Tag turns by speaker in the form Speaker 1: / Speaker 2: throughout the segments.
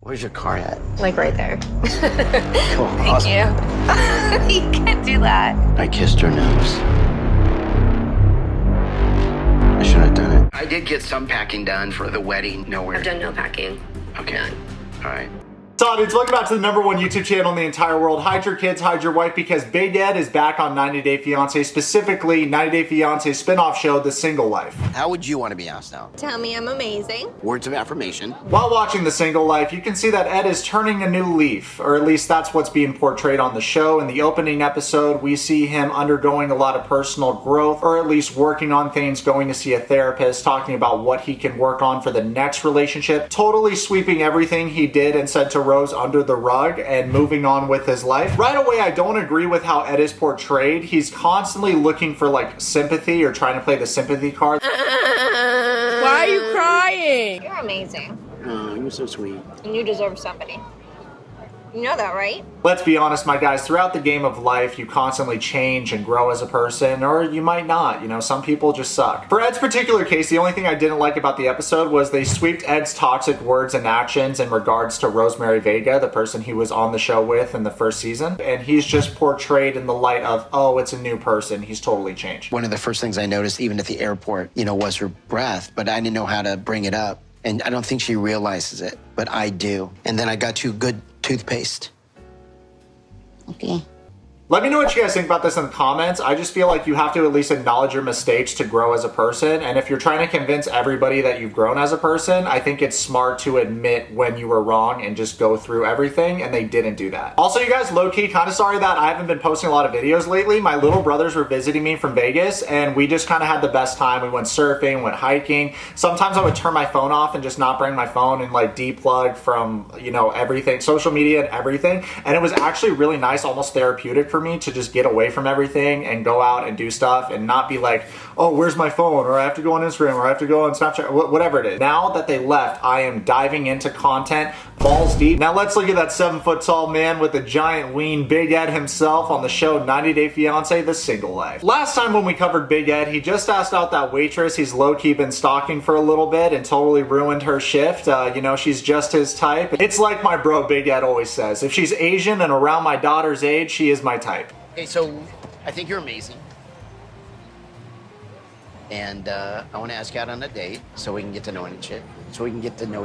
Speaker 1: Where's your car at?
Speaker 2: Like right there.
Speaker 1: Cool.
Speaker 2: Thank
Speaker 1: Awesome.
Speaker 2: you. You can't do that.
Speaker 1: I kissed her nose. I shouldn't have done it. I did get some packing done for the wedding. Nowhere.
Speaker 2: I've done no packing.
Speaker 1: Okay.
Speaker 2: None.
Speaker 1: All right.
Speaker 3: So, dudes, welcome back to the #1 YouTube channel in the entire world. Hide your kids, hide your wife, because Big Ed is back on 90 Day Fiancé, specifically 90 Day Fiancé spin-off show, The Single Life.
Speaker 1: How would you want to be asked now?
Speaker 2: Tell me I'm amazing.
Speaker 1: Words of affirmation.
Speaker 3: While watching The Single Life, you can see that Ed is turning a new leaf, or at least that's what's being portrayed on the show. In the opening episode, we see him undergoing a lot of personal growth, or at least working on things, going to see a therapist, talking about what he can work on for the next relationship, totally sweeping everything he did and said to Rose under the rug and moving on with his life. Right away, I don't agree with how Ed is portrayed. He's constantly looking for like sympathy or trying to play the sympathy card.
Speaker 4: Why are you crying?
Speaker 2: You're amazing.
Speaker 1: Oh, you're so sweet.
Speaker 2: And you deserve somebody. You know that, right?
Speaker 3: Let's be honest, my guys, throughout the game of life, you constantly change and grow as a person, or you might not. You know, some people just suck. For Ed's particular case, the only thing I didn't like about the episode was they sweeped Ed's toxic words and actions in regards to Rosemarie Vega, the person he was on the show with in the first season. And he's just portrayed in the light of, oh, it's a new person. He's totally changed.
Speaker 1: One of the first things I noticed, even at the airport, was her breath, but I didn't know how to bring it up. And I don't think she realizes it, but I do. And then I got you good toothpaste.
Speaker 2: Okay.
Speaker 3: Let me know what you guys think about this in the comments. I just feel like you have to at least acknowledge your mistakes to grow as a person. And if you're trying to convince everybody that you've grown as a person, I think it's smart to admit when you were wrong and just go through everything, and they didn't do that. Also, you guys, low-key, kind of sorry that I haven't been posting a lot of videos lately. My little brothers were visiting me from Vegas, and we just kind of had the best time. We went surfing, went hiking. Sometimes I would turn my phone off and just not bring my phone and like deplug from, everything, social media and everything. And it was actually really nice, almost therapeutic for me to just get away from everything and go out and do stuff and not be like, oh, where's my phone? Or I have to go on Instagram, or I have to go on Snapchat, whatever it is. Now that they left, I am diving into content balls deep. Now let's look at that 7-foot-tall man with a giant ween, Big Ed himself, on the show 90 Day Fiancé, The Single Life. Last time when we covered Big Ed, he just asked out that waitress he's low-key been stalking for a little bit and totally ruined her shift. She's just his type. It's like my bro Big Ed always says, if she's Asian and around my daughter's age, she is my type.
Speaker 1: Hey, so I think you're amazing. And I want to ask you out on a date so we can get to know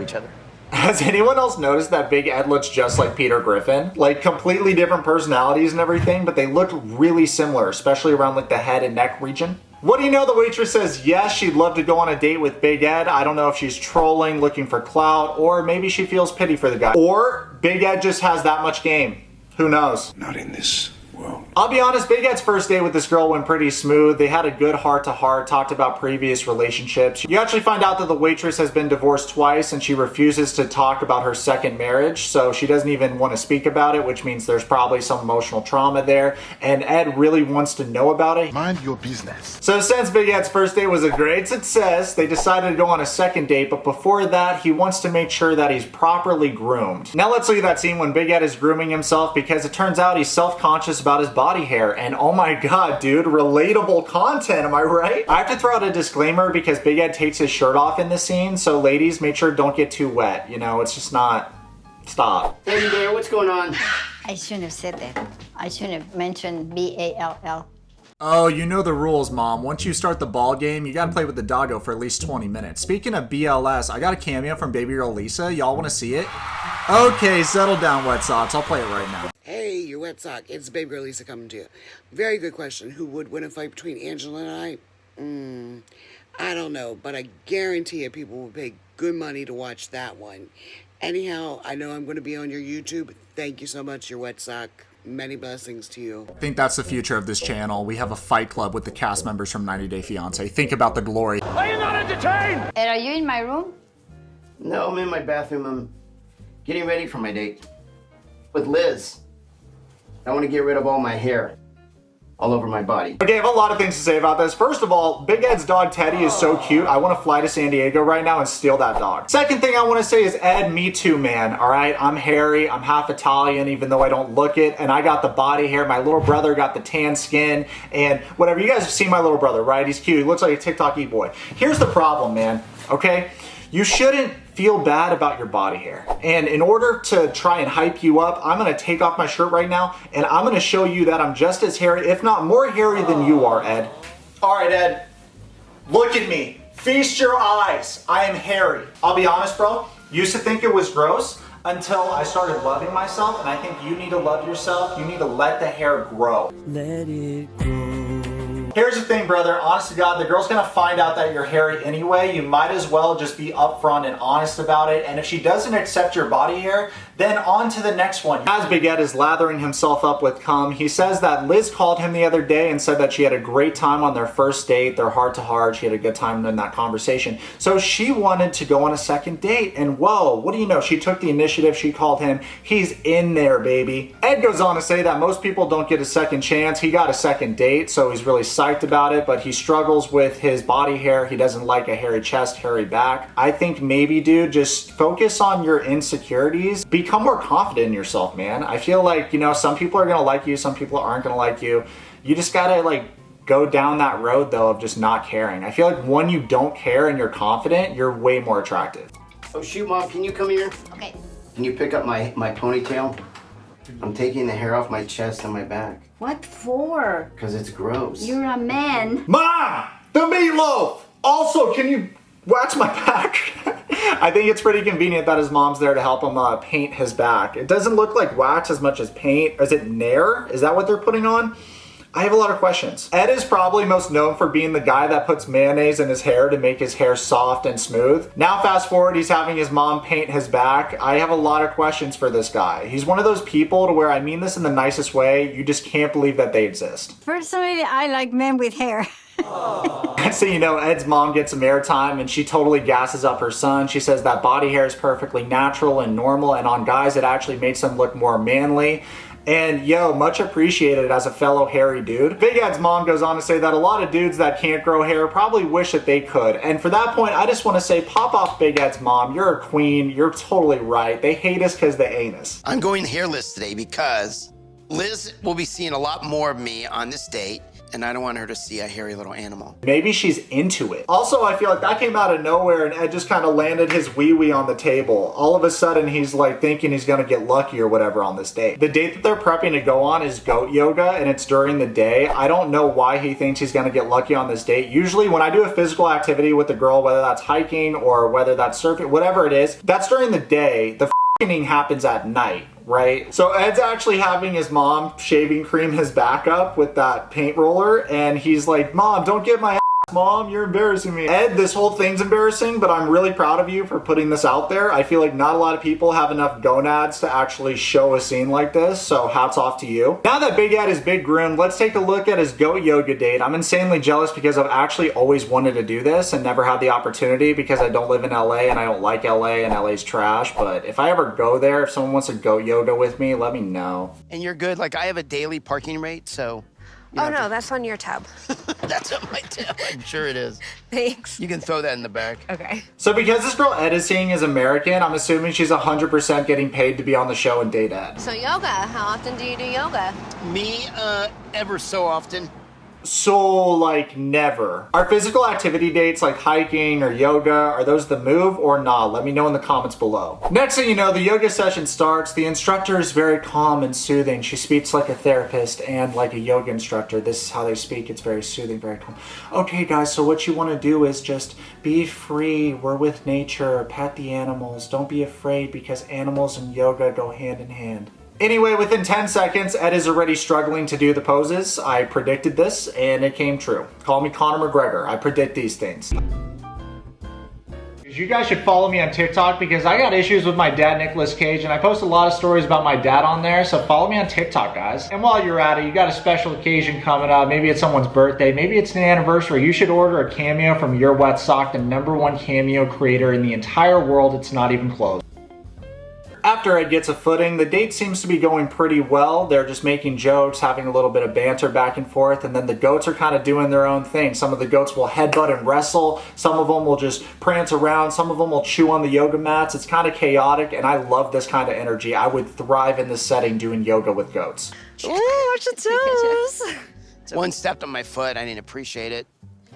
Speaker 1: each other.
Speaker 3: Has anyone else noticed that Big Ed looks just like Peter Griffin? Like completely different personalities and everything, but they look really similar, especially around like the head and neck region. What do you know? The waitress says yes, she'd love to go on a date with Big Ed. I don't know if she's trolling, looking for clout, or maybe she feels pity for the guy. Or Big Ed just has that much game. Who knows?
Speaker 5: Not in this world.
Speaker 3: I'll be honest, Big Ed's first date with this girl went pretty smooth. They had a good heart-to-heart, talked about previous relationships. You actually find out that the waitress has been divorced twice and she refuses to talk about her second marriage, so she doesn't even want to speak about it, which means there's probably some emotional trauma there, and Ed really wants to know about it.
Speaker 5: Mind your business.
Speaker 3: So since Big Ed's first date was a great success, they decided to go on a second date, but before that, he wants to make sure that he's properly groomed. Now let's look at that scene when Big Ed is grooming himself, because it turns out he's self-conscious about his body hair. And oh my god, dude, relatable content, am I right? I have to throw out a disclaimer because Big Ed takes his shirt off in the scene, so ladies, make sure don't get too wet. It's just not... Stop.
Speaker 1: Hey there, what's going on?
Speaker 6: I shouldn't have said that. I shouldn't have mentioned B-A-L-L.
Speaker 3: Oh, you know the rules, Mom. Once you start the ball game, you gotta play with the doggo for at least 20 minutes. Speaking of BLS, I got a cameo from baby girl Lisa. Y'all wanna see it? Okay, settle down, Wet Socks. I'll play it right now.
Speaker 7: Hey, Yourwetsock, it's baby girl Lisa coming to you. Very good question. Who would win a fight between Angela and I don't know, but I guarantee you people will pay good money to watch that one. Anyhow, I know I'm going to be on your YouTube. Thank you so much, Yourwetsock. Many blessings to you.
Speaker 3: I think that's the future of this channel. We have a fight club with the cast members from 90 Day Fiancé. Think about the glory.
Speaker 4: Are you not entertained?
Speaker 6: And are you in my room?
Speaker 1: No, I'm in my bathroom. I'm getting ready for my date with Liz. I want to get rid of all my hair all over my body.
Speaker 3: Okay, I have a lot of things to say about this. First of all, Big Ed's dog Teddy is so cute. I want to fly to San Diego right now and steal that dog. Second thing I want to say is Ed, me too, man. All right, I'm hairy. I'm half Italian, even though I don't look it. And I got the body hair. My little brother got the tan skin and whatever. You guys have seen my little brother, right? He's cute. He looks like a TikTok e-boy. Here's the problem, man. Okay? You shouldn't feel bad about your body hair. And in order to try and hype you up, I'm gonna take off my shirt right now and I'm gonna show you that I'm just as hairy, if not more hairy than you are, Ed. All right, Ed, look at me. Feast your eyes. I am hairy. I'll be honest, bro. Used to think it was gross until I started loving myself, and I think you need to love yourself. You need to let the hair grow.
Speaker 8: Let it grow.
Speaker 3: Here's the thing, brother. Honest to God, the girl's gonna find out that you're hairy anyway. You might as well just be upfront and honest about it. And if she doesn't accept your body hair, then on to the next one. As Big Ed is lathering himself up with cum, he says that Liz called him the other day and said that she had a great time on their first date, their heart to heart. She had a good time in that conversation. So she wanted to go on a second date. And whoa, what do you know? She took the initiative. She called him. He's in there, baby. Ed goes on to say that most people don't get a second chance. He got a second date, so he's really psyched about it, but he struggles with his body hair. He doesn't like a hairy chest, hairy back. I think maybe, dude, just focus on your insecurities. Become more confident in yourself, man. I feel like, you know, some people are gonna like you, some people aren't gonna like you. You just gotta like go down that road though of just not caring. I feel like when you don't care and you're confident, you're way more attractive.
Speaker 1: Oh shoot, Mom, can you come here?
Speaker 6: Okay.
Speaker 1: Can you pick up my ponytail? I'm taking the hair off my chest and my back.
Speaker 6: What for?
Speaker 1: Because it's gross.
Speaker 6: You're a man.
Speaker 3: Mom, the meatloaf! Also, can you wax my back? I think it's pretty convenient that his mom's there to help him paint his back. It doesn't look like wax as much as paint. Is it Nair? Is that what they're putting on? I have a lot of questions. Ed is probably most known for being the guy that puts mayonnaise in his hair to make his hair soft and smooth. Now fast forward, he's having his mom paint his back. I have a lot of questions for this guy. He's one of those people to where I mean this in the nicest way, you just can't believe that they exist.
Speaker 6: Personally, I like men with hair.
Speaker 3: So, you know, Ed's mom gets some airtime and she totally gasses up her son. She says that body hair is perfectly natural and normal, and on guys it actually makes them look more manly. And yo, much appreciated as a fellow hairy dude. Big Ed's mom goes on to say that a lot of dudes that can't grow hair probably wish that they could. And for that point, I just want to say, pop off Big Ed's mom. You're a queen. You're totally right. They hate us because they ain't us.
Speaker 1: I'm going hairless today because Liz will be seeing a lot more of me on this date, and I don't want her to see a hairy little animal.
Speaker 3: Maybe she's into it. Also, I feel like that came out of nowhere and Ed just kind of landed his wee-wee on the table. All of a sudden, he's like thinking he's gonna get lucky or whatever on this date. The date that they're prepping to go on is goat yoga, and it's during the day. I don't know why he thinks he's gonna get lucky on this date. Usually when I do a physical activity with a girl, whether that's hiking or whether that's surfing, whatever it is, that's during the day. The f***ing happens at night. Right? So Ed's actually having his mom shaving cream his back up with that paint roller, and he's like, Mom, don't get my ass, Mom, you're embarrassing me. Ed, this whole thing's embarrassing, but I'm really proud of you for putting this out there. I feel like not a lot of people have enough gonads to actually show a scene like this, so hats off to you. Now that Big Ed is big groomed, let's take a look at his goat yoga date. I'm insanely jealous because I've actually always wanted to do this and never had the opportunity because I don't live in LA and I don't like LA and LA's trash, but if I ever go there, if someone wants to goat yoga with me, let me know.
Speaker 1: And you're good. Like, I have a daily parking rate, so...
Speaker 2: Oh no, that's on your tab.
Speaker 1: That's on my tab. I'm sure it is.
Speaker 2: Thanks.
Speaker 1: You can throw that in the back.
Speaker 2: Okay.
Speaker 3: So because this girl Ed is seeing is American, I'm assuming she's 100% getting paid to be on the show and date Ed.
Speaker 2: So yoga, how often do you do yoga?
Speaker 1: Me, ever so often.
Speaker 3: So, like, never. Are physical activity dates like hiking or yoga, are those the move or not? Let me know in the comments below. Next thing you know, the yoga session starts. The instructor is very calm and soothing. She speaks like a therapist and like a yoga instructor. This is how they speak. It's very soothing, very calm. Okay, guys, so what you want to do is just be free. We're with nature. Pet the animals. Don't be afraid because animals and yoga go hand in hand. Anyway, within 10 seconds, Ed is already struggling to do the poses. I predicted this, and it came true. Call me Conor McGregor. I predict these things. You guys should follow me on TikTok because I got issues with my dad, Nicolas Cage, and I post a lot of stories about my dad on there, so follow me on TikTok, guys. And while you're at it, you got a special occasion coming up. Maybe it's someone's birthday. Maybe it's an anniversary. You should order a Cameo from Yourwetsock, the #1 Cameo creator in the entire world. It's not even close. After Ed gets a footing, the date seems to be going pretty well. They're just making jokes, having a little bit of banter back and forth, and then the goats are kind of doing their own thing. Some of the goats will headbutt and wrestle. Some of them will just prance around. Some of them will chew on the yoga mats. It's kind of chaotic, and I love this kind of energy. I would thrive in this setting doing yoga with goats.
Speaker 2: Ooh, watch your toes.
Speaker 1: One stepped on my foot. I didn't appreciate it.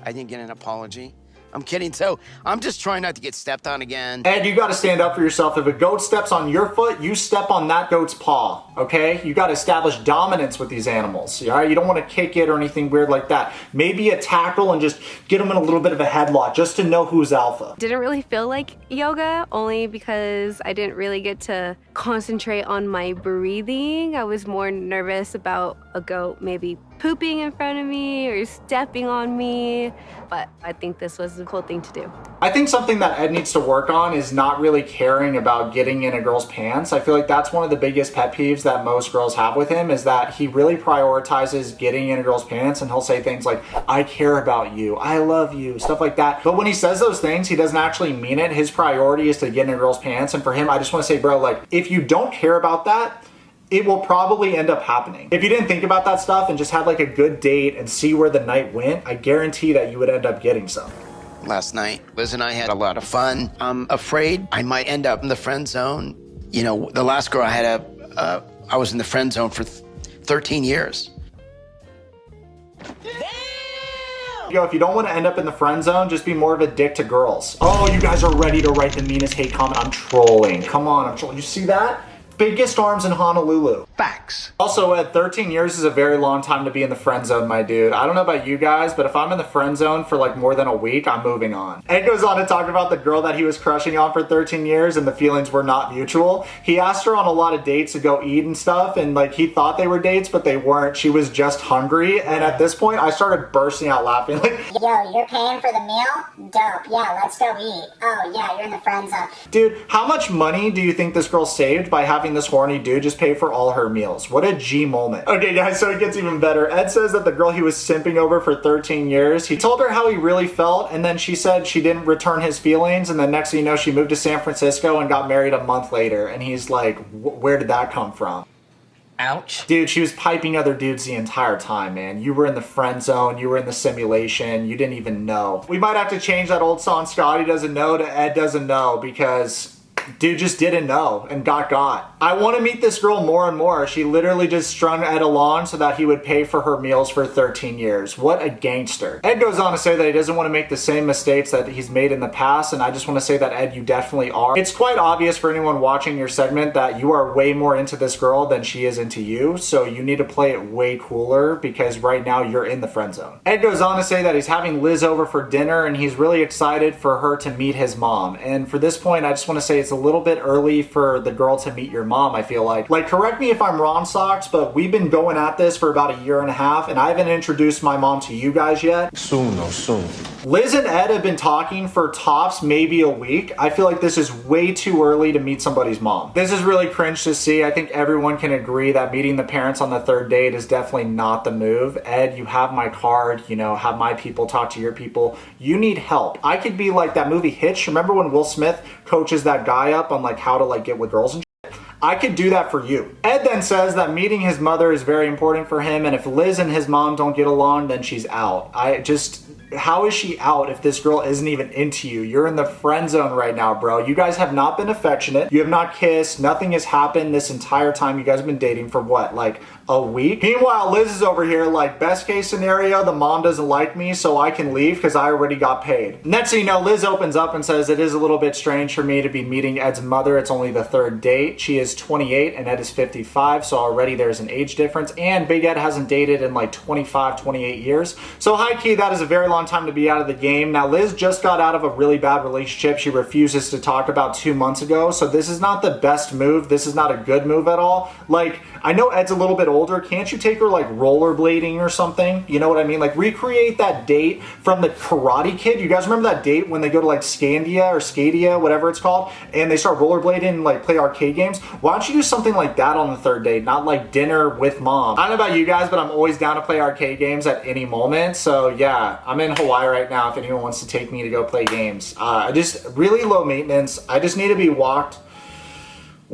Speaker 1: I didn't get an apology. I'm kidding. So I'm just trying not to get stepped on again.
Speaker 3: Ed, you gotta stand up for yourself. If a goat steps on your foot, you step on that goat's paw, okay? You gotta establish dominance with these animals, all right? You don't wanna kick it or anything weird like that. Maybe a tackle and just get them in a little bit of a headlock just to know who's alpha.
Speaker 8: Didn't really feel like yoga, only because I didn't really get to concentrate on my breathing. I was more nervous about a goat maybe pooping in front of me or stepping on me, but I think this was a cool thing to do.
Speaker 3: I think something that Ed needs to work on is not really caring about getting in a girl's pants. I feel like that's one of the biggest pet peeves that most girls have with him, is that he really prioritizes getting in a girl's pants, and he'll say things like, I care about you, I love you, stuff like that. But when he says those things, he doesn't actually mean it. His priority is to get in a girl's pants, and for him, I just want to say, bro, like, if you don't care about that, it will probably end up happening. If you didn't think about that stuff and just had like a good date and see where the night went, I guarantee that you would end up getting some.
Speaker 1: Last night, Liz and I had a lot of fun. I'm afraid I might end up in the friend zone. You know, the last girl I had, I was in the friend zone for 13 years.
Speaker 3: Yo, if you don't want to end up in the friend zone, just be more of a dick to girls. Oh, you guys are ready to write the meanest hate comment. I'm trolling. Come on, I'm trolling. You see that? Biggest arms in Honolulu.
Speaker 5: Facts.
Speaker 3: Also, Ed, 13 years is a very long time to be in the friend zone, my dude. I don't know about you guys, but if I'm in the friend zone for like more than a week, I'm moving on. Ed goes on to talk about the girl that he was crushing on for 13 years and the feelings were not mutual. He asked her on a lot of dates to go eat and stuff, and like he thought they were dates, but they weren't. She was just hungry, and at this point, I started bursting out laughing. Like,
Speaker 9: yo, you're paying for the meal? Dope. Yeah, let's go eat. Oh, yeah, you're in the friend zone.
Speaker 3: dude, how much money do you think this girl saved by having this horny dude just pay for all her meals? What a G moment. Okay, guys, so it gets even better. Ed says that the girl he was simping over for 13 years, he told her how he really felt, and then she said she didn't return his feelings, and then next thing you know, she moved to San Francisco and got married a month later, and he's like, where did that come from?
Speaker 1: Ouch.
Speaker 3: Dude, she was piping other dudes the entire time, man. You were in the friend zone, you were in the simulation, you didn't even know. We might have to change that old song, Scotty Doesn't Know, to Ed Doesn't Know, because dude just didn't know and got. I want to meet this girl more and more. She literally just strung Ed along so that he would pay for her meals for 13 years. What a gangster. Ed goes on to say that he doesn't want to make the same mistakes that he's made in the past, and I just want to say that, Ed, you definitely are. It's quite obvious for anyone watching your segment that you are way more into this girl than she is into you, so you need to play it way cooler, because right now you're in the friend zone. Ed goes on to say that he's having Liz over for dinner and he's really excited for her to meet his mom. And for this point, I just want to say it's a little bit early for the girl to meet your mom, I feel like. Like, correct me if I'm wrong, Socks, but we've been going at this for about a year and a half, and I haven't introduced my mom to you guys yet.
Speaker 5: Soon, oh, soon.
Speaker 3: Liz and Ed have been talking for tops maybe a week. I feel like this is way too early to meet somebody's mom. This is really cringe to see. I think everyone can agree that meeting the parents on the third date is definitely not the move. Ed, you have my card, you know, have my people talk to your people. You need help. I could be like that movie Hitch. Remember when Will Smith coaches that guy up on like how to like get with girls and shit? I could do that for you. Ed then says that meeting his mother is very important for him, and if Liz and his mom don't get along, then she's out. How is she out if this girl isn't even into you? You're in the friend zone right now, bro. You guys have not been affectionate. You have not kissed. Nothing has happened this entire time. You guys have been dating for what, like a week? Meanwhile, Liz is over here like, best case scenario, the mom doesn't like me, so I can leave because I already got paid. Next thing you know, Liz opens up and says, it is a little bit strange for me to be meeting Ed's mother. It's only the third date. She is 28 and Ed is 55, so already there's an age difference, and Big Ed hasn't dated in like 25, 28 years. So high key, that is a very long time to be out of the game. Now, Liz just got out of a really bad relationship she refuses to talk about 2 months ago, so this is not the best move. This is not a good move at all. Like, I know Ed's a little bit older. Can't you take her like rollerblading or something? You know what I mean? Like, recreate that date from the Karate Kid. You guys remember that date when they go to like Scandia or Scadia, whatever it's called, and they start rollerblading and like play arcade games? Why don't you do something like that on the third date, not like dinner with mom? I don't know about you guys, but I'm always down to play arcade games at any moment. So yeah, I'm in Hawaii right now if anyone wants to take me to go play games. I just really low maintenance. I just need to be walked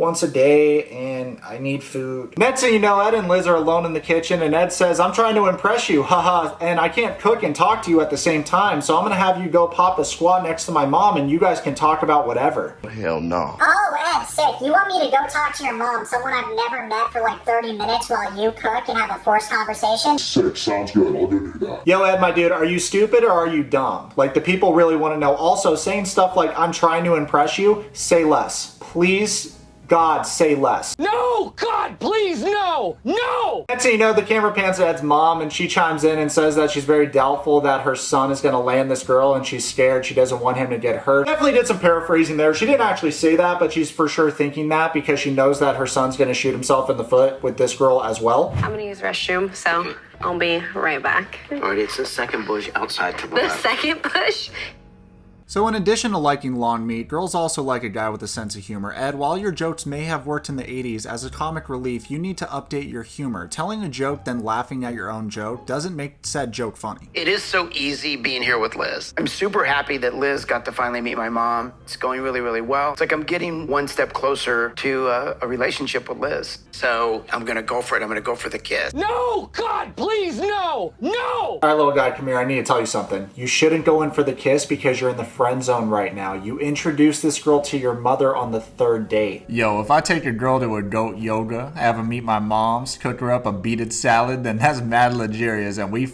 Speaker 3: once a day and I need food. Next thing you know, Ed and Liz are alone in the kitchen and Ed says, I'm trying to impress you, haha, and I can't cook and talk to you at the same time, so I'm gonna have you go pop a squat next to my mom and you guys can talk about whatever.
Speaker 5: Hell no.
Speaker 9: Oh, Ed, sick. You want me to go talk to your mom, someone I've never met, for like 30 minutes while you cook and have a forced conversation?
Speaker 5: Sick, sounds good. I'll do that.
Speaker 3: Yo, Ed, my dude, are you stupid or are you dumb? Like, the people really want to know. Also, saying stuff like, I'm trying to impress you, say less. Please, God, say less.
Speaker 4: No! God, please, no! No!
Speaker 3: Next thing you know, the camera pans to Ed's mom and she chimes in and says that she's very doubtful that her son is going to land this girl and she's scared. She doesn't want him to get hurt. Definitely did some paraphrasing there. She didn't actually say that, but she's for sure thinking that because she knows that her son's going to shoot himself in the foot with this girl as well.
Speaker 8: I'm gonna use the restroom, so I'll be right back.
Speaker 1: Alright, it's the second bush outside to the
Speaker 8: The
Speaker 1: left.
Speaker 8: second push.
Speaker 3: So in addition to liking long meat, girls also like a guy with a sense of humor. Ed, while your jokes may have worked in the 80s, as a comic relief, you need to update your humor. Telling a joke then laughing at your own joke doesn't make said joke funny.
Speaker 1: It is so easy being here with Liz. I'm super happy that Liz got to finally meet my mom. It's going really, really well. It's like I'm getting one step closer to a relationship with Liz. So I'm gonna go for it. I'm gonna go for the kiss.
Speaker 4: No! God, please, no! No!
Speaker 3: All right, little guy, come here. I need to tell you something. You shouldn't go in for the kiss because you're in the friend zone right now. You introduced this girl to your mother on the 3rd date. Yo, if I take a girl to a goat yoga, have her meet my moms, cook her up a beaded salad, then that's mad luxurious and we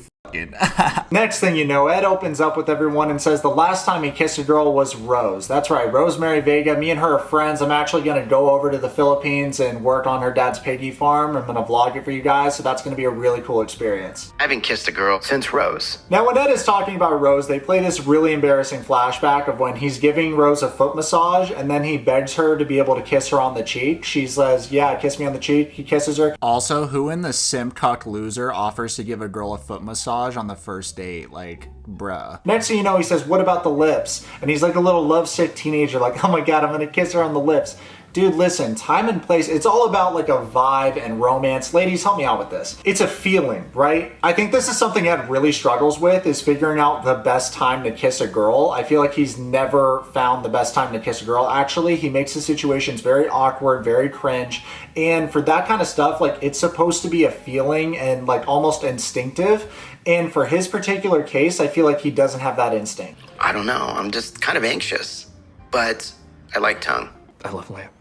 Speaker 3: Next thing you know, Ed opens up with everyone and says the last time he kissed a girl was Rose. That's right, Rosemarie Vega. Me and her are friends. I'm actually going to go over to the Philippines and work on her dad's piggy farm. I'm going to vlog it for you guys, so that's going to be a really cool experience.
Speaker 1: I haven't kissed a girl since Rose.
Speaker 3: Now, when Ed is talking about Rose, they play this really embarrassing flashback of when he's giving Rose a foot massage and then he begs her to be able to kiss her on the cheek. She says, yeah, kiss me on the cheek. He kisses her. Also, who in the simp cuck loser offers to give a girl a foot massage on the first date? Like, bruh. Next thing you know, he says, what about the lips? And he's like a little lovesick teenager, like, oh my god, I'm gonna kiss her on the lips. Dude, listen, time and place, it's all about like a vibe and romance. Ladies, help me out with this. It's a feeling, right? I think this is something Ed really struggles with, is figuring out the best time to kiss a girl. I feel like he's never found the best time to kiss a girl. Actually, he makes the situations very awkward, very cringe. And for that kind of stuff, like, it's supposed to be a feeling and like almost instinctive. And for his particular case, I feel like he doesn't have that instinct.
Speaker 1: I don't know. I'm just kind of anxious. But I like tongue.
Speaker 5: I love lamp.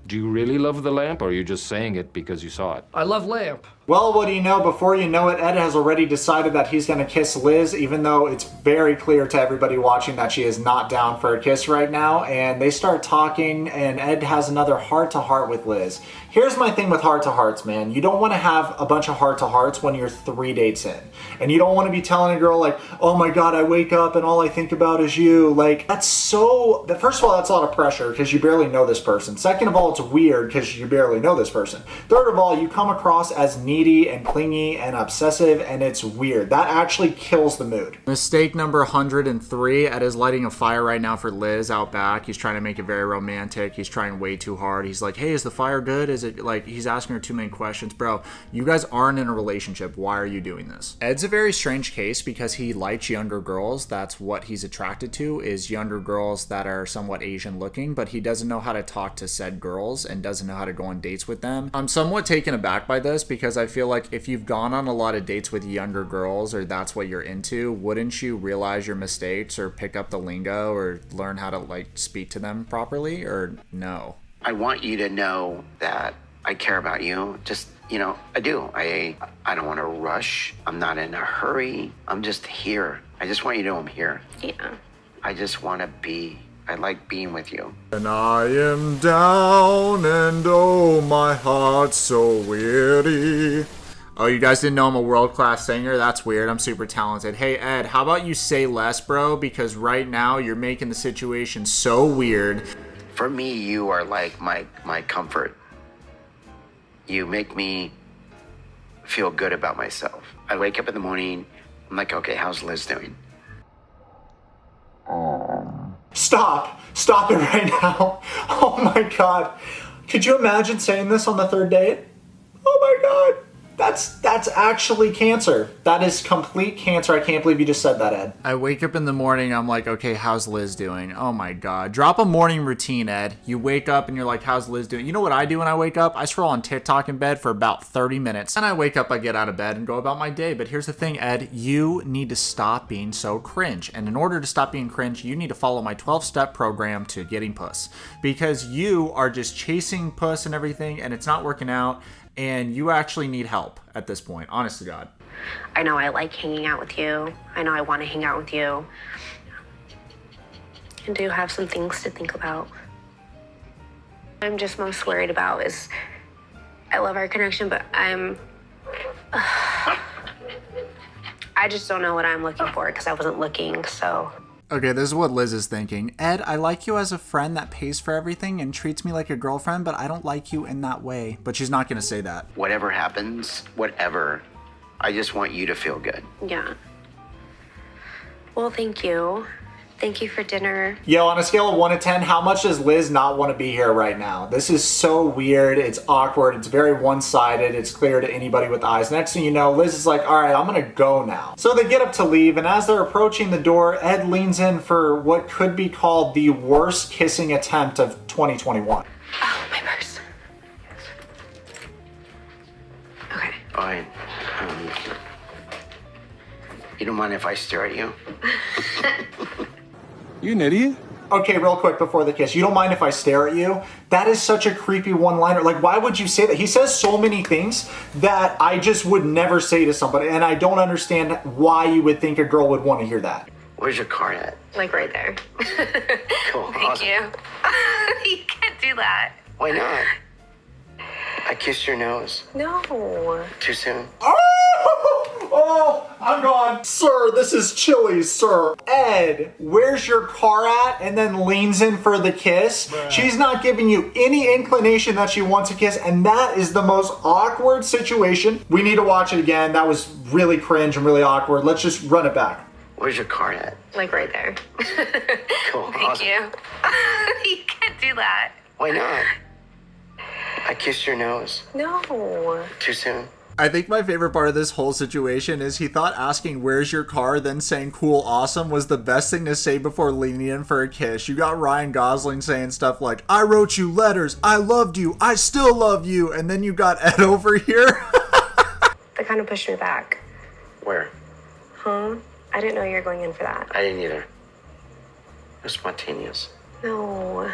Speaker 10: Do you really love the lamp, or are you just saying it because you saw it?
Speaker 4: I love lamp.
Speaker 3: Well, what do you know? Before you know it, Ed has already decided that he's going to kiss Liz, even though it's very clear to everybody watching that she is not down for a kiss right now. And they start talking, and Ed has another heart-to-heart with Liz. Here's my thing with heart-to-hearts, man. You don't want to have a bunch of heart-to-hearts when you're 3 dates in. And you don't want to be telling a girl, like, oh my god, I wake up and all I think about is you. Like, that's so... First of all, that's a lot of pressure because you barely know this person. Second of all, it's weird because you barely know this person. Third of all, you come across as needy and clingy and obsessive, and it's weird. That actually kills the mood. Mistake number 103. Ed is lighting a fire right now for Liz out back. He's trying to make it very romantic. He's trying way too hard. He's like, hey, is the fire good? Is it like... He's asking her too many questions. Bro, you guys aren't in a relationship. Why are you doing this? Ed's a very strange case because he likes younger girls. That's what he's attracted to, is younger girls that are somewhat Asian looking, but he doesn't know how to talk to said girls and doesn't know how to go on dates with them. I'm somewhat taken aback by this because I feel like if you've gone on a lot of dates with younger girls, or that's what you're into, wouldn't you realize your mistakes or pick up the lingo or learn how to like speak to them properly, or no?
Speaker 1: I want you to know that I care about you. Just, you know, I do. I don't want to rush. I'm not in a hurry. I'm just here. I just want you to know I'm here.
Speaker 8: Yeah.
Speaker 1: I just want to be. I like being with you.
Speaker 3: And I am down and oh, my heart's so weary. Oh, you guys didn't know I'm a world-class singer? That's weird. I'm super talented. Hey, Ed, how about you say less, bro? Because right now you're making the situation so weird.
Speaker 1: For me, you are like my comfort. You make me feel good about myself. I wake up in the morning, I'm like, okay, how's Liz doing?
Speaker 3: Stop it right now. Oh my god. Could you imagine saying this on the 3rd date? Oh my god. That's actually cancer. That is complete cancer. I can't believe you just said that, Ed. I wake up in the morning, I'm like, okay, how's Liz doing? Oh my God. Drop a morning routine, Ed. You wake up and you're like, how's Liz doing? You know what I do when I wake up? I scroll on TikTok in bed for about 30 minutes. And I wake up, I get out of bed and go about my day. But here's the thing, Ed, you need to stop being so cringe. And in order to stop being cringe, you need to follow my 12-step program to getting puss. Because you are just chasing puss and everything, and it's not working out. And you actually need help at this point, honest to God.
Speaker 8: I know I like hanging out with you. I know I want to hang out with you. I do have some things to think about. I'm just most worried about is, I love our connection, but I just don't know what I'm looking for because I wasn't looking, so.
Speaker 3: Okay, this is what Liz is thinking. Ed, I like you as a friend that pays for everything and treats me like a girlfriend, but I don't like you in that way. But she's not going to say that.
Speaker 1: Whatever happens, whatever, I just want you to feel good.
Speaker 8: Yeah. Well, thank you. Thank you for dinner.
Speaker 3: Yo, on a scale of 1 to 10, how much does Liz not want to be here right now? This is so weird. It's awkward. It's very one-sided. It's clear to anybody with eyes. Next thing you know, Liz is like, all right, I'm going to go now. So they get up to leave, and as they're approaching the door, Ed leans in for what could be called the worst kissing attempt of 2021.
Speaker 8: Oh, my purse. Okay.
Speaker 1: Fine. You don't mind if I stare at you?
Speaker 5: You an idiot?
Speaker 3: Okay, real quick before the kiss, you don't mind if I stare at you? That is such a creepy one-liner. Like, why would you say that? He says so many things that I just would never say to somebody, and I don't understand why you would think a girl would want to hear that.
Speaker 1: Where's your car at?
Speaker 8: Like right there.
Speaker 1: Cool.
Speaker 8: Thank
Speaker 1: Awesome.
Speaker 8: you. You can't do that.
Speaker 1: Why not? I kissed your nose.
Speaker 8: No.
Speaker 1: Too soon?
Speaker 3: Oh, I'm gone. Sir, this is Chili's, sir. Ed, where's your car at? And then leans in for the kiss. Bruh. She's not giving you any inclination that she wants a kiss, and that is the most awkward situation. We need to watch it again. That was really cringe and really awkward. Let's just run it back.
Speaker 1: Where's your car at?
Speaker 8: Like right there.
Speaker 1: Cool.
Speaker 8: Thank
Speaker 1: Awesome.
Speaker 8: you. You can't do that.
Speaker 1: Why not? I kissed your nose.
Speaker 8: No.
Speaker 1: Too soon?
Speaker 3: I think my favorite part of this whole situation is he thought asking where's your car then saying cool awesome was the best thing to say before leaning in for a kiss. You got Ryan Gosling saying stuff like, I wrote you letters, I loved you, I still love you, and then you got Ed over here.
Speaker 8: That kind of pushed me back.
Speaker 1: Where?
Speaker 8: Huh? I didn't know you were going in for that.
Speaker 1: I didn't either. It was spontaneous.
Speaker 8: No.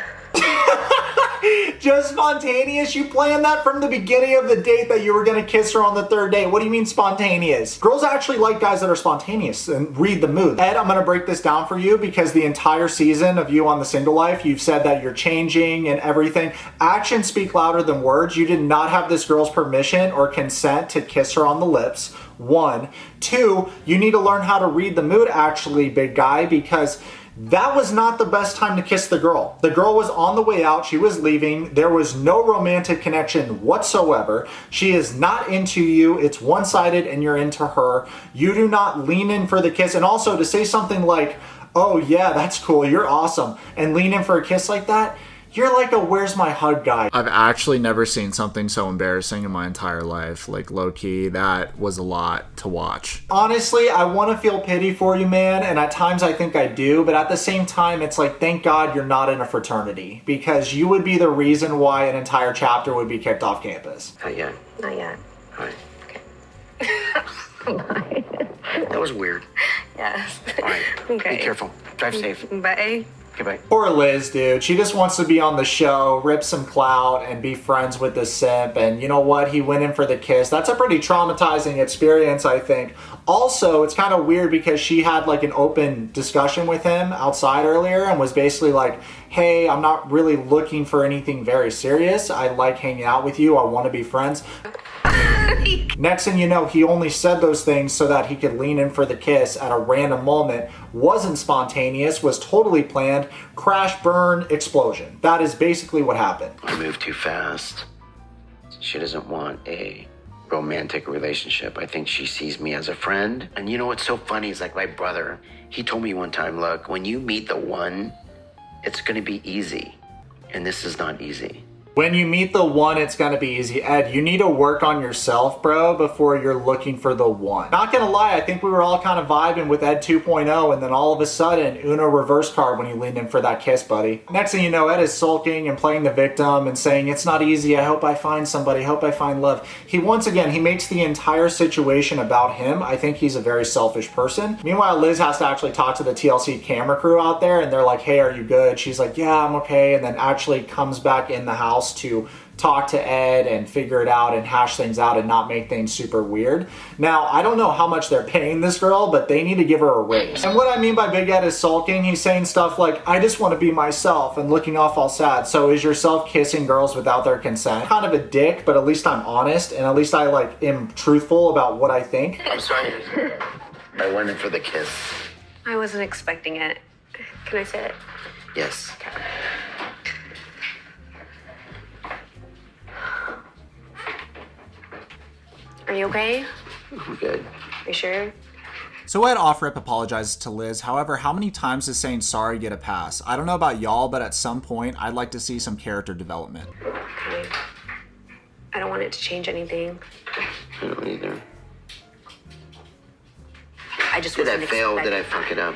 Speaker 3: Just spontaneous? You planned that from the beginning of the date that you were gonna kiss her on the third date. What do you mean spontaneous? Girls actually like guys that are spontaneous and read the mood. Ed, I'm gonna break this down for you because the entire season of you on the single life, you've said that you're changing and everything. Actions speak louder than words. You did not have this girl's permission or consent to kiss her on the lips. 1. 2, you need to learn how to read the mood actually, big guy, because that was not the best time to kiss the girl. The girl was on the way out. She was leaving. There was no romantic connection whatsoever. She is not into you. It's one-sided and you're into her. You do not lean in for the kiss. And also to say something like, oh yeah, that's cool, you're awesome, and lean in for a kiss like that, you're like a where's my hug guy. I've actually never seen something so embarrassing in my entire life. Like, low-key, that was a lot to watch. Honestly, I want to feel pity for you, man, and at times I think I do, but at the same time, it's like, thank God you're not in a fraternity, because you would be the reason why an entire chapter would be kicked off campus.
Speaker 1: Not yet.
Speaker 8: Not yet.
Speaker 1: All right.
Speaker 8: Bye.
Speaker 1: That was weird.
Speaker 8: Yes.
Speaker 1: All right.
Speaker 8: Okay.
Speaker 1: Be careful. Drive safe.
Speaker 8: Bye.
Speaker 1: Goodbye.
Speaker 3: Poor Liz, dude. She just wants to be on the show, rip some clout, and be friends with the simp. And you know what? He went in for the kiss. That's a pretty traumatizing experience, I think. Also, it's kind of weird because she had like an open discussion with him outside earlier and was basically like, hey, I'm not really looking for anything very serious. I like hanging out with you. I want to be friends. Next thing you know, he only said those things so that he could lean in for the kiss at a random moment. Wasn't spontaneous, was totally planned. Crash, burn, explosion. That is basically what happened.
Speaker 1: I moved too fast. She doesn't want a romantic relationship. I think she sees me as a friend. And you know what's so funny is like my brother, he told me one time, look, when you meet the one, it's going to be easy. And this is not easy.
Speaker 3: When you meet the one, it's gonna be easy. Ed, you need to work on yourself, bro, before you're looking for the one. Not gonna lie, I think we were all kind of vibing with Ed 2.0, and then all of a sudden, Uno reverse card when you leaned in for that kiss, buddy. Next thing you know, Ed is sulking and playing the victim and saying, it's not easy, I hope I find somebody, I hope I find love. He, once again, he makes the entire situation about him. I think he's a very selfish person. Meanwhile, Liz has to actually talk to the TLC camera crew out there, and they're like, hey, are you good? She's like, yeah, I'm okay, and then actually comes back in the house to talk to Ed and figure it out and hash things out and not make things super weird. Now, I don't know how much they're paying this girl, but they need to give her a raise. And what I mean by Big Ed is sulking. He's saying stuff like, I just want to be myself, and looking off all sad. So is yourself kissing girls without their consent? Kind of a dick, but at least I'm honest, and at least I like am truthful about what I think.
Speaker 1: I'm sorry. I went in for the kiss.
Speaker 8: I wasn't expecting it. Can I say it?
Speaker 1: Yes.
Speaker 8: Are you okay?
Speaker 1: I'm good.
Speaker 8: Are you sure?
Speaker 3: So Ed off-rip apologizes to Liz. However, how many times does saying sorry get a pass? I don't know about y'all, but at some point, I'd like to see some character development.
Speaker 8: Okay. I don't want it to change anything.
Speaker 1: I don't either.
Speaker 8: I just
Speaker 1: Did I
Speaker 8: wasn't
Speaker 1: fail? Did I
Speaker 8: expecting
Speaker 1: fuck it up?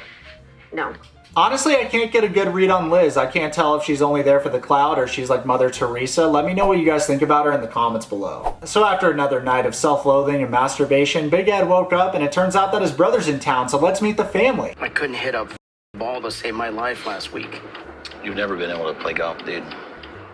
Speaker 8: No.
Speaker 3: Honestly, I can't get a good read on Liz. I can't tell if she's only there for the clout or she's like Mother Teresa. Let me know what you guys think about her in the comments below. So after another night of self-loathing and masturbation, Big Ed woke up and it turns out that his brother's in town, so let's meet the family.
Speaker 1: I couldn't hit a ball to save my life last week.
Speaker 11: You've never been able to play golf, dude.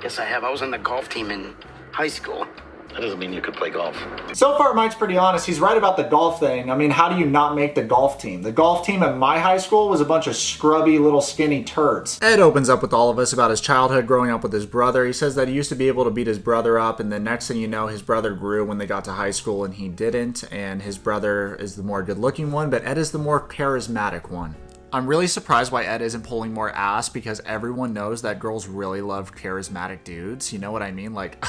Speaker 1: Yes, I have. I was on the golf team in high school.
Speaker 11: That doesn't mean you could play golf.
Speaker 3: So far, Mike's pretty honest. He's right about the golf thing. I mean, how do you not make the golf team? The golf team at my high school was a bunch of scrubby little skinny turds. Ed opens up with all of us about his childhood growing up with his brother. He says that he used to be able to beat his brother up, and then next thing you know, his brother grew when they got to high school and he didn't, and his brother is the more good-looking one, but Ed is the more charismatic one. I'm really surprised why Ed isn't pulling more ass, because everyone knows that girls really love charismatic dudes. You know what I mean? Like,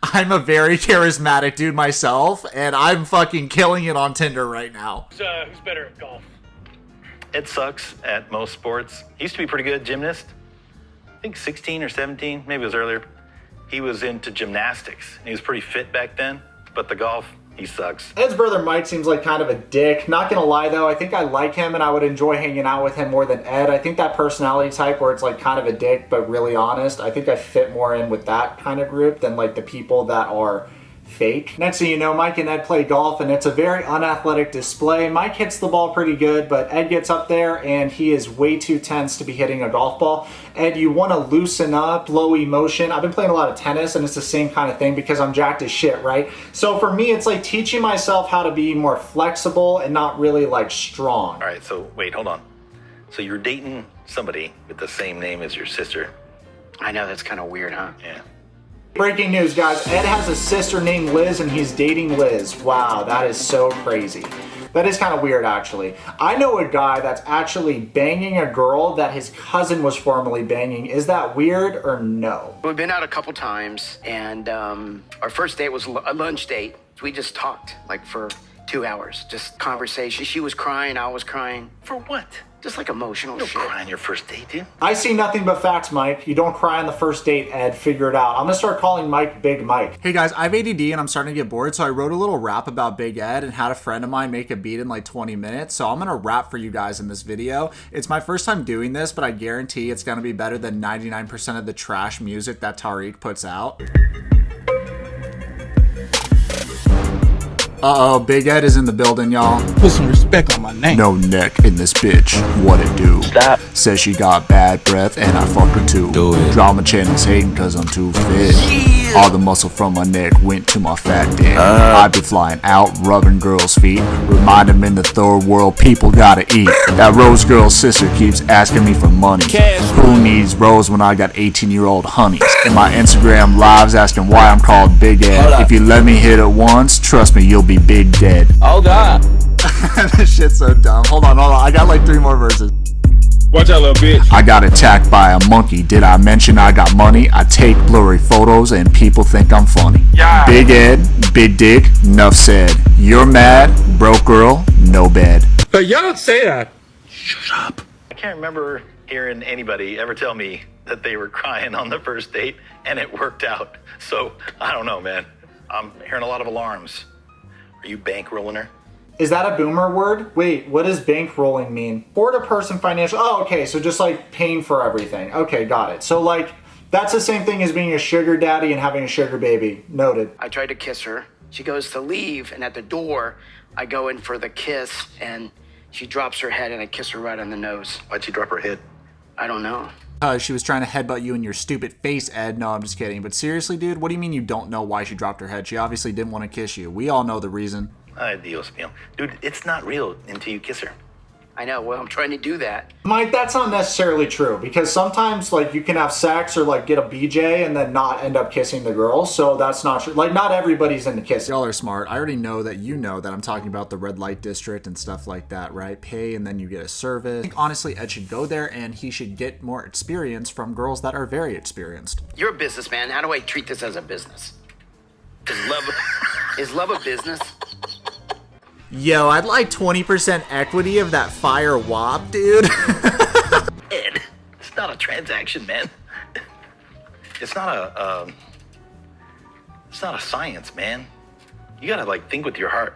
Speaker 3: I'm a very charismatic dude myself, and I'm fucking killing it on Tinder right now.
Speaker 12: Who's better at golf?
Speaker 11: Ed sucks at most sports. He used to be pretty good gymnast. I think 16 or 17, maybe it was earlier. He was into gymnastics, and he was pretty fit back then, but the golf, he sucks.
Speaker 3: Ed's brother Mike seems like kind of a dick. Not gonna lie though, I think I like him and I would enjoy hanging out with him more than Ed. I think that personality type where it's like kind of a dick but really honest, I think I fit more in with that kind of group than like the people that are fake. Next thing you know, Mike and Ed play golf and it's a very unathletic display. Mike hits the ball pretty good, but Ed gets up there and he is way too tense to be hitting a golf ball. Ed, you want to loosen up, low emotion. I've been playing a lot of tennis and it's the same kind of thing because I'm jacked as shit, right? So for me, it's like teaching myself how to be more flexible and not really like strong.
Speaker 11: All right, so wait, hold on. So you're dating somebody with the same name as your sister?
Speaker 1: I know, that's kind of weird, huh?
Speaker 11: Yeah.
Speaker 3: Breaking news, guys. Ed has a sister named Liz and he's dating Liz. Wow, that is so crazy. That is kind of weird, actually. I know a guy that's actually banging a girl that his cousin was formerly banging. Is that weird or no?
Speaker 1: We've been out a couple times, and our first date was a lunch date. We just talked, like, for 2 hours. Just conversation. She was crying, I was crying.
Speaker 11: For what?
Speaker 1: Just like emotional
Speaker 11: You
Speaker 1: shit.
Speaker 11: don't cry on your first date, dude.
Speaker 3: I see nothing but facts, Mike. You don't cry on the first date, Ed. Figure it out. I'm gonna start calling Mike Big Mike. Hey guys, I have ADD and I'm starting to get bored, so I wrote a little rap about Big Ed and had a friend of mine make a beat in like 20 minutes. So I'm gonna rap for you guys in this video. It's my first time doing this, but I guarantee it's gonna be better than 99% of the trash music that Tariq puts out. Uh-oh, Big Ed is in the building, y'all.
Speaker 12: Put some respect on my name.
Speaker 3: No neck in this bitch, what it do?
Speaker 11: Stop.
Speaker 3: Says she got bad breath and I fuck her too.
Speaker 11: Do it.
Speaker 3: Drama channels hating cause I'm too fit. Yeah. All the muscle from my neck went to my fat dick. I be flying out, rubbing girls' feet. Remind them in the third world people gotta eat. That Rose girl's sister keeps asking me for money. Who needs Rose when I got 18-year-old honeys? In my Instagram lives asking why I'm called Big Ed. If you let me hit it once, trust me, you'll be big dead.
Speaker 12: Oh God.
Speaker 3: This shit's so dumb. Hold on. I got like 3 more verses.
Speaker 12: Watch out, little bitch.
Speaker 3: I got attacked by a monkey. Did I mention I got money? I take blurry photos and people think I'm funny. Yeah. Big Ed, big dick, enough said. You're mad, broke girl, no bed.
Speaker 12: But y'all don't say that.
Speaker 11: Shut up. I can't remember hearing anybody ever tell me that they were crying on the first date and it worked out. So, I don't know, man. I'm hearing a lot of alarms. Are you bankrolling her?
Speaker 3: Is that a boomer word? Wait, what does bankrolling mean? Afford a person financial. Oh, okay, so just like paying for everything. Okay, got it. So like, that's the same thing as being a sugar daddy and having a sugar baby. Noted.
Speaker 1: I tried to kiss her. She goes to leave, and at the door, I go in for the kiss, and she drops her head, and I kiss her right on the nose.
Speaker 11: Why'd she drop her head?
Speaker 1: I don't know.
Speaker 3: She was trying to headbutt you in your stupid face, Ed. No, I'm just kidding. But seriously, dude, what do you mean you don't know why she dropped her head? She obviously didn't want to kiss you. We all know the reason.
Speaker 11: Ay, Dios mío. Dude, it's not real until you kiss her.
Speaker 1: I know, well, I'm trying to do that.
Speaker 3: Mike, that's not necessarily true because sometimes like you can have sex or like get a BJ and then not end up kissing the girl. So that's not true. Like not everybody's into kissing. Y'all are smart. I already know that you know that I'm talking about the red light district and stuff like that, right? Pay and then you get a service. I think honestly, Ed should go there and he should get more experience from girls that are very experienced.
Speaker 1: You're a businessman. How do I treat this as a business? Is love a business?
Speaker 3: Yo, I'd like 20% equity of that fire wop, dude.
Speaker 11: Ed, it's not a transaction, man. It's not a science, man. You gotta like think with your heart.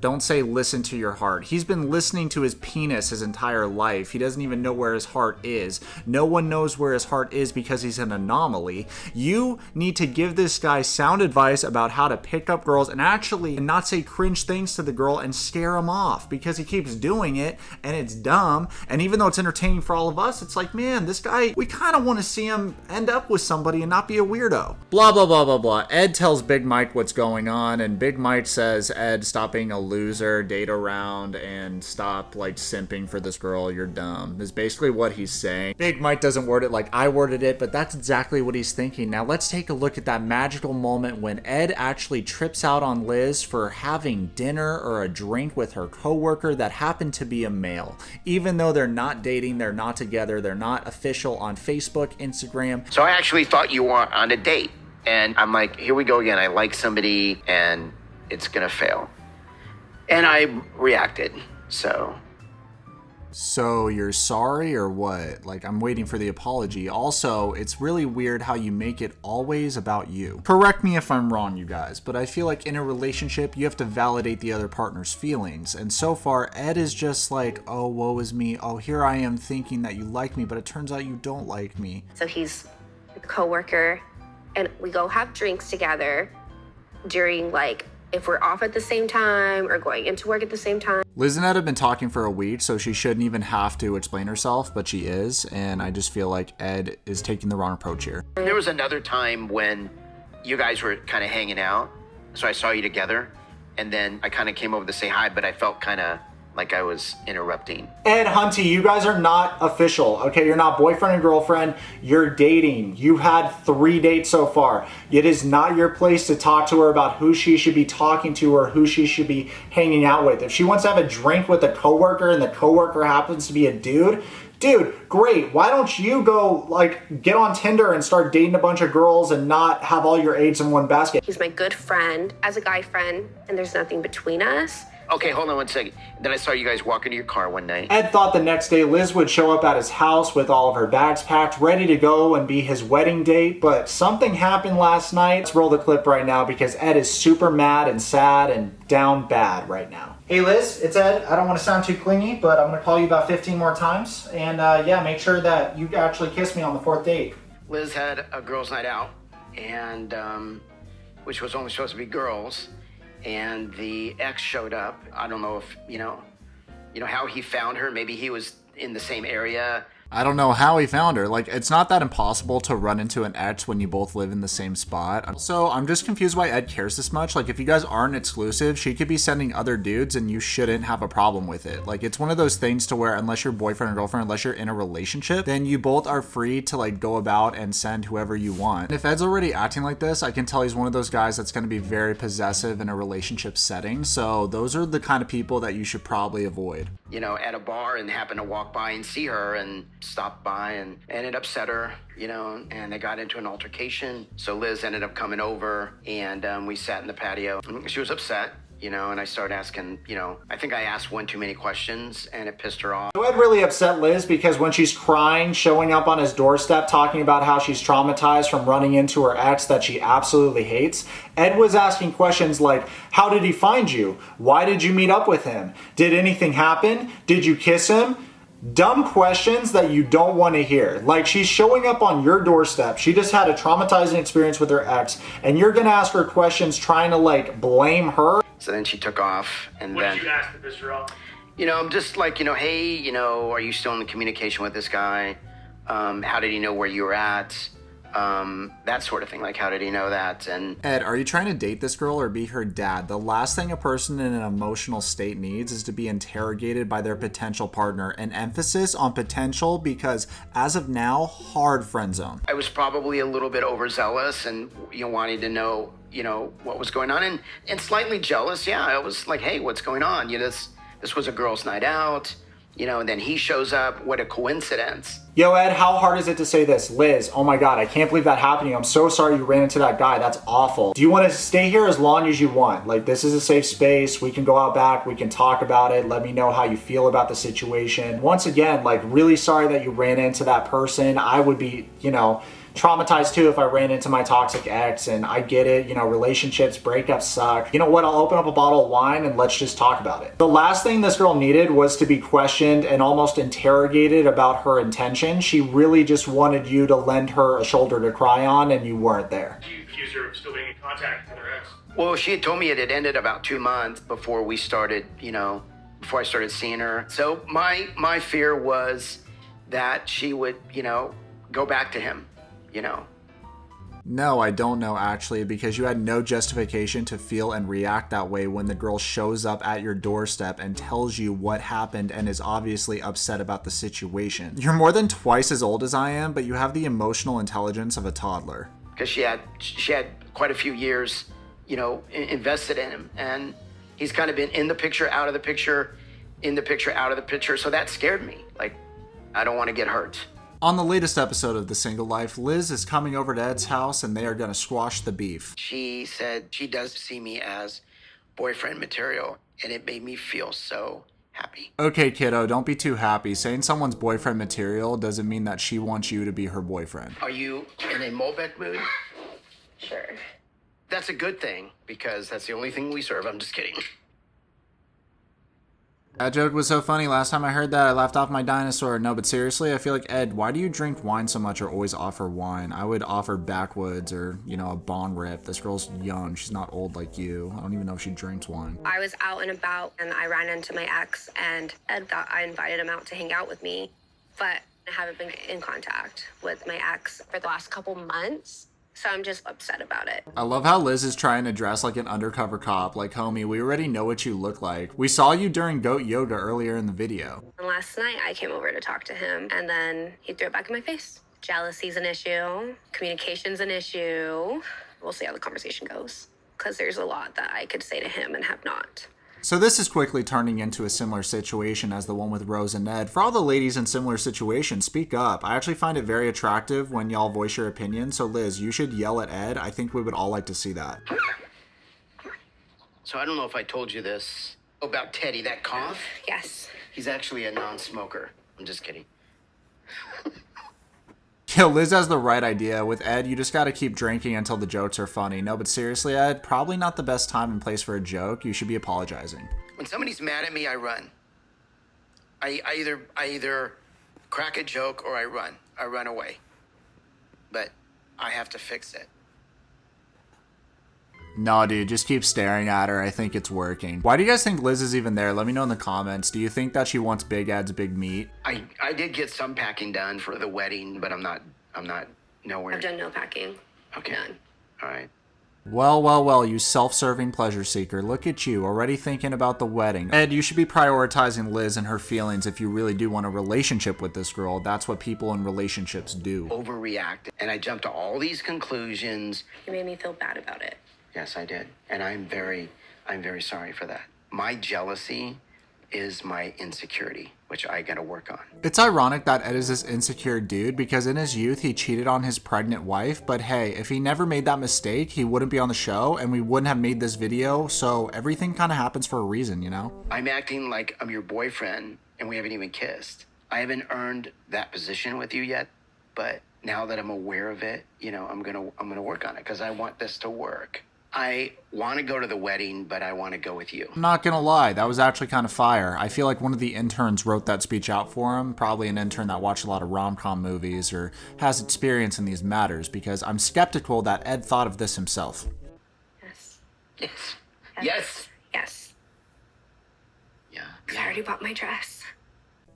Speaker 3: Don't say listen to your heart. He's been listening to his penis his entire life. He doesn't even know where his heart is. No one knows where his heart is because he's an anomaly. You need to give this guy sound advice about how to pick up girls and actually not say cringe things to the girl and scare him off because he keeps doing it and it's dumb. And even though it's entertaining for all of us, it's like, man, this guy, we kind of want to see him end up with somebody and not be a weirdo. Blah, blah, blah, blah, blah. Ed tells Big Mike what's going on and Big Mike says, Ed, stop being a loser, date around, and stop like simping for this girl, you're dumb, is basically what he's saying. Big Mike doesn't word it like I worded it, but that's exactly what he's thinking. Now let's take a look at that magical moment when Ed actually trips out on Liz for having dinner or a drink with her coworker that happened to be a male. Even though they're not dating, they're not together, they're not official on Facebook, Instagram.
Speaker 1: So I actually thought you were on a date. And I'm like, here we go again. I like somebody and it's gonna fail. And I reacted, so you're sorry or what? Like, I'm waiting for the apology. Also, it's really weird how you make it always about you. Correct me if I'm wrong, you guys, but I feel like in a relationship, you have to validate the other partner's feelings. And so far, Ed is just like, oh, woe is me. Oh, here I am thinking that you like me, but it turns out you don't like me.
Speaker 8: So he's a coworker, and we go have drinks together during like, if we're off at the same time or going into work at the same time.
Speaker 3: Liz and Ed have been talking for a week, so she shouldn't even have to explain herself, but she is, and I just feel like Ed is taking the wrong approach here.
Speaker 1: There was another time when you guys were kind of hanging out, so I saw you together, and then I kind of came over to say hi, but I felt kind of like I was interrupting. Ed,
Speaker 3: Hunty, you guys are not official, okay? You're not boyfriend and girlfriend. You're dating. You had 3 dates so far. It is not your place to talk to her about who she should be talking to or who she should be hanging out with. If she wants to have a drink with a coworker and the coworker happens to be a dude, great. Why don't you go like get on Tinder and start dating a bunch of girls and not have all your eggs in one basket?
Speaker 8: He's my good friend as a guy friend, and there's nothing between us.
Speaker 1: Okay, hold on one second. Then I saw you guys walk into your car one night.
Speaker 3: Ed thought the next day Liz would show up at his house with all of her bags packed, ready to go and be his wedding date, but something happened last night. Let's roll the clip right now because Ed is super mad and sad and down bad right now. Hey Liz, it's Ed. I don't want to sound too clingy, but I'm going to call you about 15 more times. And yeah, make sure that you actually kiss me on the 4th date.
Speaker 1: Liz had a girls' night out, and which was only supposed to be girls. And the ex showed up. I don't know if, you know how he found her. Maybe he was in the same area.
Speaker 3: I don't know how he found her. Like, it's not that impossible to run into an ex when you both live in the same spot. Also, I'm just confused why Ed cares this much. Like, if you guys aren't exclusive, she could be sending other dudes and you shouldn't have a problem with it. Like, it's one of those things to where unless you're boyfriend or girlfriend, unless you're in a relationship, then you both are free to like go about and send whoever you want. And if Ed's already acting like this, I can tell he's one of those guys that's going to be very possessive in a relationship setting. So those are the kind of people that you should probably avoid.
Speaker 1: You know, at a bar and happened to walk by and see her and stopped by and it upset her, you know, and they got into an altercation. So Liz ended up coming over and we sat in the patio. She was upset you know, and I started asking, you know, I think I asked one too many questions and it pissed her off.
Speaker 3: So Ed really upset Liz because when she's crying, showing up on his doorstep, talking about how she's traumatized from running into her ex that she absolutely hates, Ed was asking questions like, how did he find you? Why did you meet up with him? Did anything happen? Did you kiss him? Dumb questions that you don't want to hear. Like, she's showing up on your doorstep. She just had a traumatizing experience with her ex, and you're gonna ask her questions trying to like blame her.
Speaker 1: So then she took off, and
Speaker 12: What
Speaker 1: then
Speaker 12: did you ask the pisser off?
Speaker 1: you know, I'm just like, you know, hey, you know, are you still in communication with this guy? How did he know where you were at? That sort of thing. Like, how did he know that? And
Speaker 3: Ed, are you trying to date this girl or be her dad? The last thing a person in an emotional state needs is to be interrogated by their potential partner. An emphasis on potential because, as of now, hard friend zone.
Speaker 1: I was probably a little bit overzealous and, you know, wanting to know, you know, what was going on and slightly jealous. Yeah, I was like, hey, what's going on? You know, this was a girl's night out. You know, and then he shows up. What a coincidence.
Speaker 3: Yo, Ed, how hard is it to say this? Liz, oh my God, I can't believe that happening. I'm so sorry you ran into that guy. That's awful. Do you want to stay here as long as you want? Like, this is a safe space. We can go out back. We can talk about it. Let me know how you feel about the situation. Once again, like, really sorry that you ran into that person. I would be, you know, traumatized too if I ran into my toxic ex, and I get it, you know, relationships, breakups suck. You know what, I'll open up a bottle of wine and let's just talk about it. The last thing this girl needed was to be questioned and almost interrogated about her intention. She really just wanted you to lend her a shoulder to cry on, and you weren't there.
Speaker 12: Do you accuse her of still being in contact with her ex?
Speaker 1: Well, she had told me it had ended about 2 months before we started, you know, before I started seeing her. So my fear was that she would, you know, go back to him. You know.
Speaker 3: No, I don't know actually, because you had no justification to feel and react that way when the girl shows up at your doorstep and tells you what happened and is obviously upset about the situation. You're more than twice as old as I am, but you have the emotional intelligence of a toddler.
Speaker 1: Because she had quite a few years, you know, invested in him, and he's kind of been in the picture, out of the picture, in the picture, out of the picture. So that scared me. Like, I don't want to get hurt.
Speaker 3: On the latest episode of The Single Life, Liz is coming over to Ed's house and they are going to squash the beef.
Speaker 1: She said she does see me as boyfriend material, and it made me feel so happy.
Speaker 3: Okay, kiddo, don't be too happy. Saying someone's boyfriend material doesn't mean that she wants you to be her boyfriend.
Speaker 1: Are you in a Molbeck mood?
Speaker 2: Sure.
Speaker 1: That's a good thing, because that's the only thing we serve. I'm just kidding.
Speaker 3: That joke was so funny. Last time I heard that, I laughed off my dinosaur. No, but seriously, I feel like, Ed, why do you drink wine so much or always offer wine? I would offer backwoods or, you know, a Bon Rip. This girl's young. She's not old like you. I don't even know if she drinks wine.
Speaker 8: I was out and about and I ran into my ex, and Ed thought I invited him out to hang out with me, but I haven't been in contact with my ex for the last couple months. So I'm just upset about it.
Speaker 3: I love how Liz is trying to dress like an undercover cop. Like, homie, we already know what you look like. We saw you during goat yoga earlier in the video.
Speaker 8: And last night I came over to talk to him, and then he threw it back in my face. Jealousy's an issue. Communication's an issue. We'll see how the conversation goes, because there's a lot that I could say to him and have not.
Speaker 3: So this is quickly turning into a similar situation as the one with Rose and Ned. For all the ladies in similar situations, speak up. I actually find it very attractive when y'all voice your opinion. So Liz, you should yell at Ed. I think we would all like to see that.
Speaker 1: So I don't know if I told you this about Teddy, that cough.
Speaker 8: Yes.
Speaker 1: He's actually a non-smoker. I'm just kidding.
Speaker 3: Yo, Liz has the right idea. With Ed, you just gotta keep drinking until the jokes are funny. No, but seriously, Ed, probably not the best time and place for a joke. You should be apologizing.
Speaker 1: When somebody's mad at me, I run. I either crack a joke or I run. I run away. But I have to fix it.
Speaker 3: No, dude, just keep staring at her. I think it's working. Why do you guys think Liz is even there? Let me know in the comments. Do you think that she wants Big Ed's big meat?
Speaker 1: I did get some packing done for the wedding, but I'm not nowhere.
Speaker 8: I've done no packing.
Speaker 1: Okay.
Speaker 8: None.
Speaker 1: All right.
Speaker 3: Well, you self-serving pleasure seeker. Look at you, already thinking about the wedding. Ed, you should be prioritizing Liz and her feelings if you really do want a relationship with this girl. That's what people in relationships do.
Speaker 1: Overreact, and I jumped to all these conclusions.
Speaker 8: You made me feel bad about it.
Speaker 1: Yes, I did. And I'm very sorry for that. My jealousy is my insecurity, which I gotta work on.
Speaker 3: It's ironic that Ed is this insecure dude because in his youth he cheated on his pregnant wife, but hey, if he never made that mistake, he wouldn't be on the show and we wouldn't have made this video, so everything kind of happens for a reason, you know?
Speaker 1: I'm acting like I'm your boyfriend and we haven't even kissed. I haven't earned that position with you yet, but now that I'm aware of it, you know, I'm gonna work on it because I want this to work. I want to go to the wedding, but I want to go with you.
Speaker 3: I'm not gonna lie, that was actually kind of fire. I feel like one of the interns wrote that speech out for him, probably an intern that watched a lot of rom-com movies or has experience in these matters, because I'm skeptical that Ed thought of this himself.
Speaker 8: Yes.
Speaker 1: Yes.
Speaker 8: Yes.
Speaker 1: Yes.
Speaker 8: Yes.
Speaker 1: Yeah.
Speaker 8: I already bought my dress.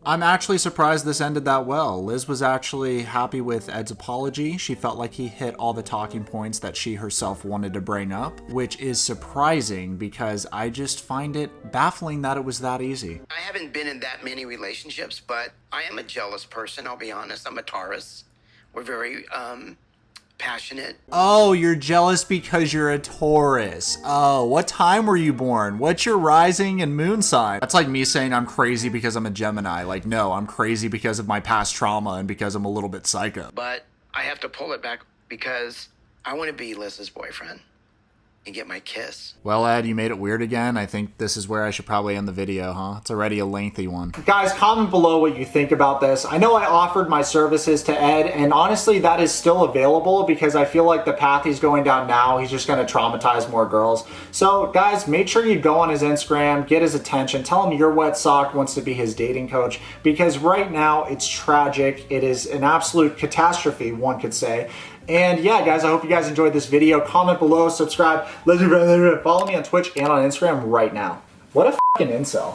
Speaker 3: I'm actually surprised this ended that well. Liz was actually happy with Ed's apology. She felt like he hit all the talking points that she herself wanted to bring up, which is surprising because I just find it baffling that it was that easy.
Speaker 1: I haven't been in that many relationships, but I am a jealous person, I'll be honest. I'm a Taurus. We're very passionate.
Speaker 3: Oh, you're jealous because you're a Taurus. Oh, what time were you born? What's your rising and moon sign? That's like me saying I'm crazy because I'm a Gemini. Like, no, I'm crazy because of my past trauma and because I'm a little bit psycho.
Speaker 1: But I have to pull it back because I want to be Liz's boyfriend and get my kiss.
Speaker 3: Well, Ed, you made it weird again. I think this is where I should probably end the video, huh? It's already a lengthy one. Guys, comment below what you think about this. I know I offered my services to Ed, and honestly, that is still available because I feel like the path he's going down now, he's just going to traumatize more girls. So, guys, make sure you go on his Instagram, get his attention, tell him Yourwetsock wants to be his dating coach, because right now, it's tragic. It is an absolute catastrophe, one could say. And yeah, guys, I hope you guys enjoyed this video. Comment below, subscribe, follow me on Twitch and on Instagram right now. What a fucking incel.